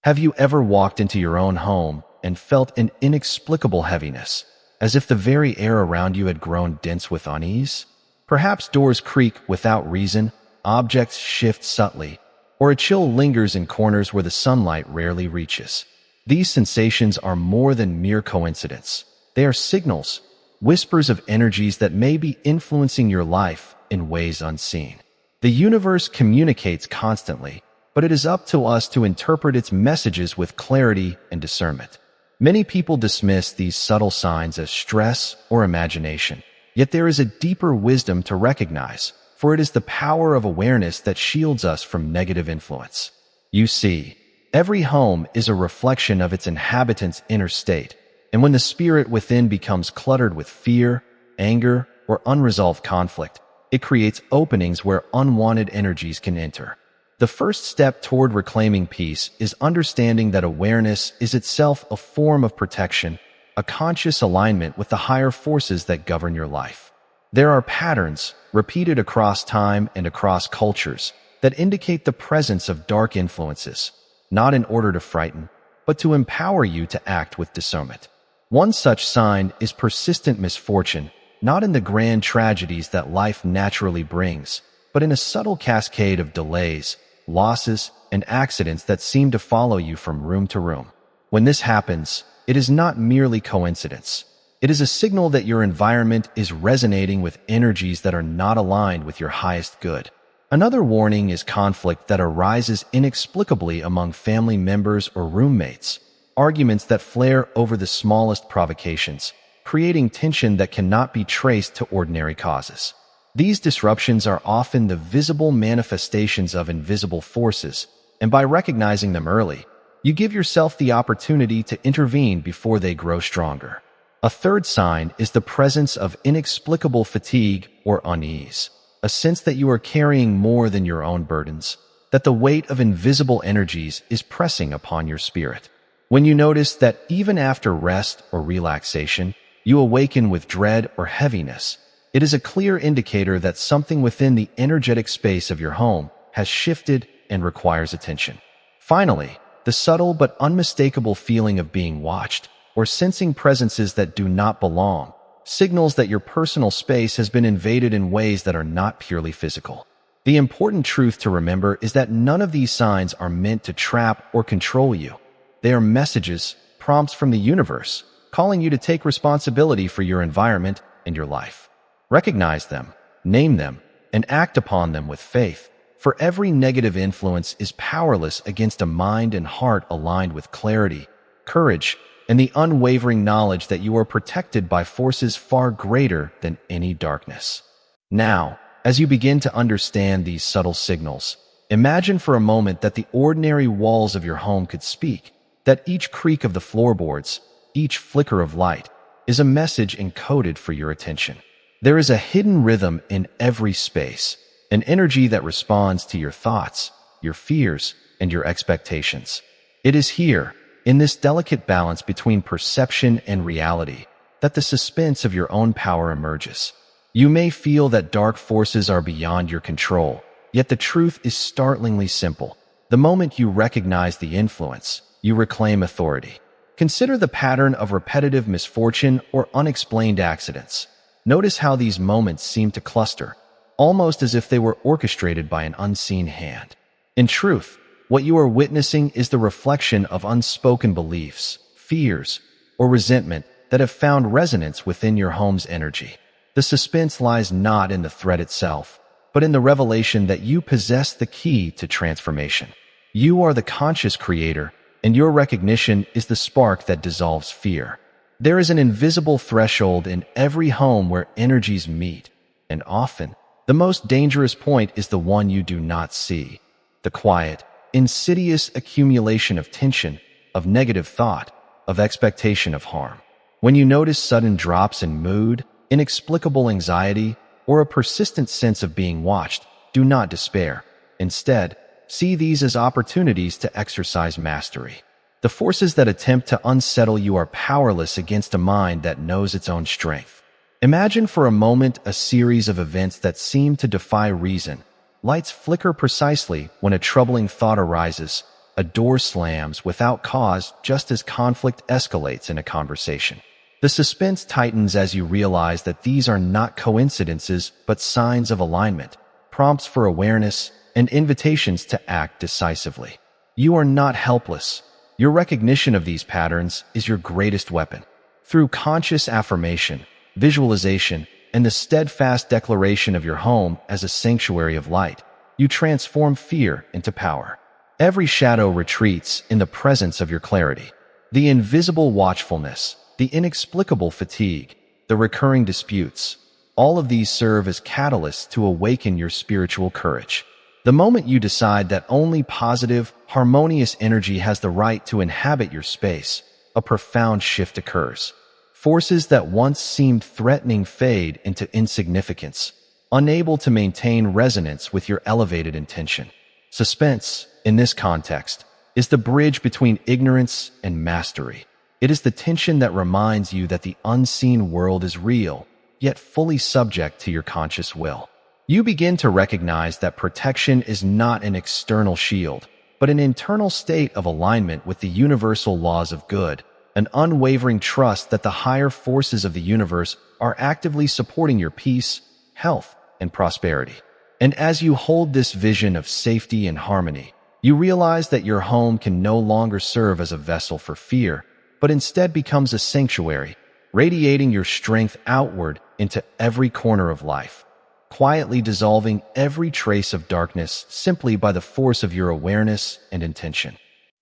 Have you ever walked into your own home and felt an inexplicable heaviness, as if the very air around you had grown dense with unease? Perhaps doors creak without reason, objects shift subtly, or a chill lingers in corners where the sunlight rarely reaches. These sensations are more than mere coincidence. They are signals, whispers of energies that may be influencing your life in ways unseen. The universe communicates constantly, but it is up to us to interpret its messages with clarity and discernment. Many people dismiss these subtle signs as stress or imagination, yet there is a deeper wisdom to recognize, for it is the power of awareness that shields us from negative influence. You see, every home is a reflection of its inhabitants' inner state, and when the spirit within becomes cluttered with fear, anger, or unresolved conflict, it creates openings where unwanted energies can enter. The first step toward reclaiming peace is understanding that awareness is itself a form of protection, a conscious alignment with the higher forces that govern your life. There are patterns, repeated across time and across cultures, that indicate the presence of dark influences, not in order to frighten, but to empower you to act with discernment. One such sign is persistent misfortune, not in the grand tragedies that life naturally brings, but in a subtle cascade of delays, losses, and accidents that seem to follow you from room to room. When this happens, it is not merely coincidence. It is a signal that your environment is resonating with energies that are not aligned with your highest good. Another warning is conflict that arises inexplicably among family members or roommates, arguments that flare over the smallest provocations, creating tension that cannot be traced to ordinary causes. These disruptions are often the visible manifestations of invisible forces, and by recognizing them early, you give yourself the opportunity to intervene before they grow stronger. A third sign is the presence of inexplicable fatigue or unease, a sense that you are carrying more than your own burdens, that the weight of invisible energies is pressing upon your spirit. When you notice that even after rest or relaxation, you awaken with dread or heaviness, it is a clear indicator that something within the energetic space of your home has shifted and requires attention. Finally, the subtle but unmistakable feeling of being watched or sensing presences that do not belong signals that your personal space has been invaded in ways that are not purely physical. The important truth to remember is that none of these signs are meant to trap or control you. They are messages, prompts from the universe, calling you to take responsibility for your environment and your life. Recognize them, name them, and act upon them with faith, for every negative influence is powerless against a mind and heart aligned with clarity, courage, and the unwavering knowledge that you are protected by forces far greater than any darkness. Now, as you begin to understand these subtle signals, imagine for a moment that the ordinary walls of your home could speak, that each creak of the floorboards, each flicker of light, is a message encoded for your attention. There is a hidden rhythm in every space, an energy that responds to your thoughts, your fears, and your expectations. It is here, in this delicate balance between perception and reality, that the suspense of your own power emerges. You may feel that dark forces are beyond your control, yet the truth is startlingly simple. The moment you recognize the influence, you reclaim authority. Consider the pattern of repetitive misfortune or unexplained accidents. Notice how these moments seem to cluster, almost as if they were orchestrated by an unseen hand. In truth, what you are witnessing is the reflection of unspoken beliefs, fears, or resentment that have found resonance within your home's energy. The suspense lies not in the threat itself, but in the revelation that you possess the key to transformation. You are the conscious creator, and your recognition is the spark that dissolves fear. There is an invisible threshold in every home where energies meet, and often, the most dangerous point is the one you do not see. The quiet, insidious accumulation of tension, of negative thought, of expectation of harm. When you notice sudden drops in mood, inexplicable anxiety, or a persistent sense of being watched, do not despair. Instead, see these as opportunities to exercise mastery. The forces that attempt to unsettle you are powerless against a mind that knows its own strength. Imagine for a moment a series of events that seem to defy reason. Lights flicker precisely when a troubling thought arises, a door slams without cause just as conflict escalates in a conversation. The suspense tightens as you realize that these are not coincidences but signs of alignment, prompts for awareness, and invitations to act decisively. You are not helpless. Your recognition of these patterns is your greatest weapon. Through conscious affirmation, visualization, and the steadfast declaration of your home as a sanctuary of light, you transform fear into power. Every shadow retreats in the presence of your clarity. The invisible watchfulness, the inexplicable fatigue, the recurring disputes, all of these serve as catalysts to awaken your spiritual courage. The moment you decide that only positive, harmonious energy has the right to inhabit your space, a profound shift occurs. Forces that once seemed threatening fade into insignificance, unable to maintain resonance with your elevated intention. Suspense, in this context, is the bridge between ignorance and mastery. It is the tension that reminds you that the unseen world is real, yet fully subject to your conscious will. You begin to recognize that protection is not an external shield, but an internal state of alignment with the universal laws of good, an unwavering trust that the higher forces of the universe are actively supporting your peace, health, and prosperity. And as you hold this vision of safety and harmony, you realize that your home can no longer serve as a vessel for fear, but instead becomes a sanctuary, radiating your strength outward into every corner of life, quietly dissolving every trace of darkness simply by the force of your awareness and intention.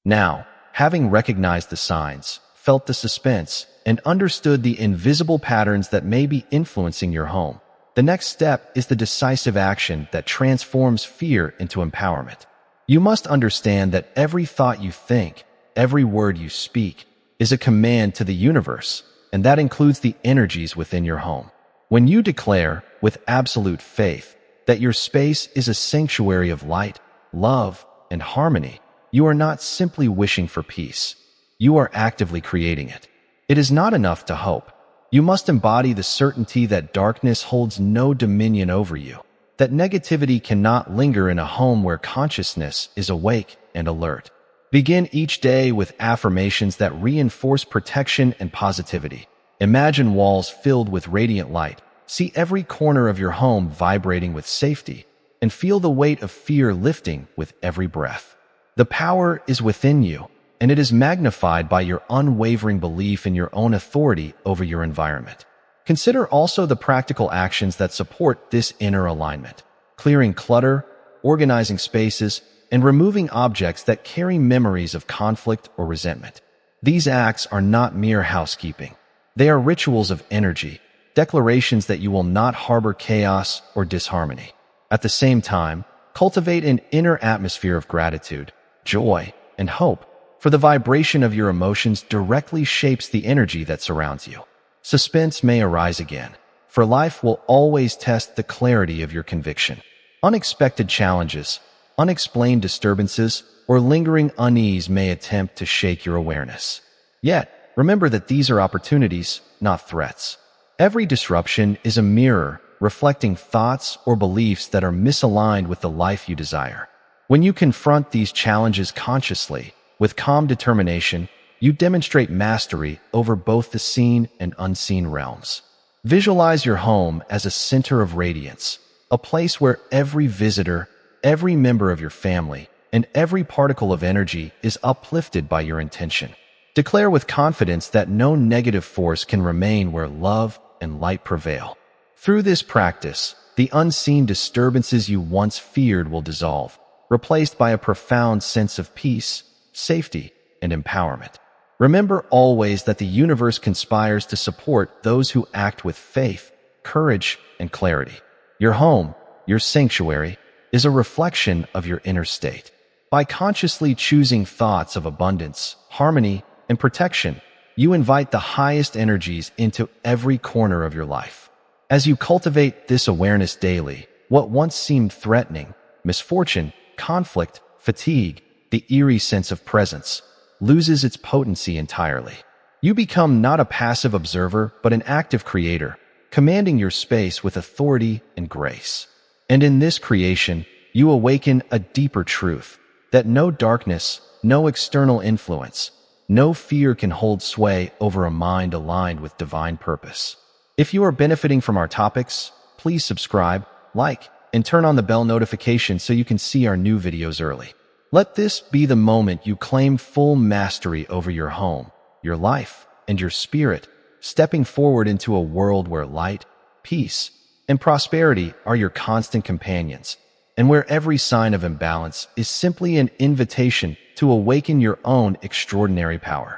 Now, having recognized the signs, felt the suspense, and understood the invisible patterns that may be influencing your home, the next step is the decisive action that transforms fear into empowerment. You must understand that every thought you think, every word you speak, is a command to the universe, and that includes the energies within your home. When you declare, with absolute faith, that your space is a sanctuary of light, love, and harmony, you are not simply wishing for peace. You are actively creating it. It is not enough to hope. You must embody the certainty that darkness holds no dominion over you, that negativity cannot linger in a home where consciousness is awake and alert. Begin each day with affirmations that reinforce protection and positivity. Imagine walls filled with radiant light. See every corner of your home vibrating with safety, and feel the weight of fear lifting with every breath. The power is within you, and it is magnified by your unwavering belief in your own authority over your environment. Consider also the practical actions that support this inner alignment: clearing clutter, organizing spaces, and removing objects that carry memories of conflict or resentment. These acts are not mere housekeeping. They are rituals of energy, declarations that you will not harbor chaos or disharmony. At the same time, cultivate an inner atmosphere of gratitude, joy, and hope, for the vibration of your emotions directly shapes the energy that surrounds you. Suspense may arise again, for life will always test the clarity of your conviction. Unexpected challenges, unexplained disturbances, or lingering unease may attempt to shake your awareness. Yet, remember that these are opportunities, not threats. Every disruption is a mirror reflecting thoughts or beliefs that are misaligned with the life you desire. When you confront these challenges consciously, with calm determination, you demonstrate mastery over both the seen and unseen realms. Visualize your home as a center of radiance, a place where every visitor, every member of your family, and every particle of energy is uplifted by your intention. Declare with confidence that no negative force can remain where love and light prevail. Through this practice, the unseen disturbances you once feared will dissolve, replaced by a profound sense of peace, safety, and empowerment. Remember always that the universe conspires to support those who act with faith, courage, and clarity. Your home, your sanctuary, is a reflection of your inner state. By consciously choosing thoughts of abundance, harmony, and protection, you invite the highest energies into every corner of your life. As you cultivate this awareness daily, what once seemed threatening, misfortune, conflict, fatigue, the eerie sense of presence, loses its potency entirely. You become not a passive observer, but an active creator, commanding your space with authority and grace. And in this creation, you awaken a deeper truth. that no darkness, no external influence, no fear can hold sway over a mind aligned with divine purpose. If you are benefiting from our topics, please subscribe, like, and turn on the bell notification so you can see our new videos early. Let this be the moment you claim full mastery over your home, your life, and your spirit, stepping forward into a world where light, peace, and prosperity are your constant companions, and where every sign of imbalance is simply an invitation to awaken your own extraordinary power.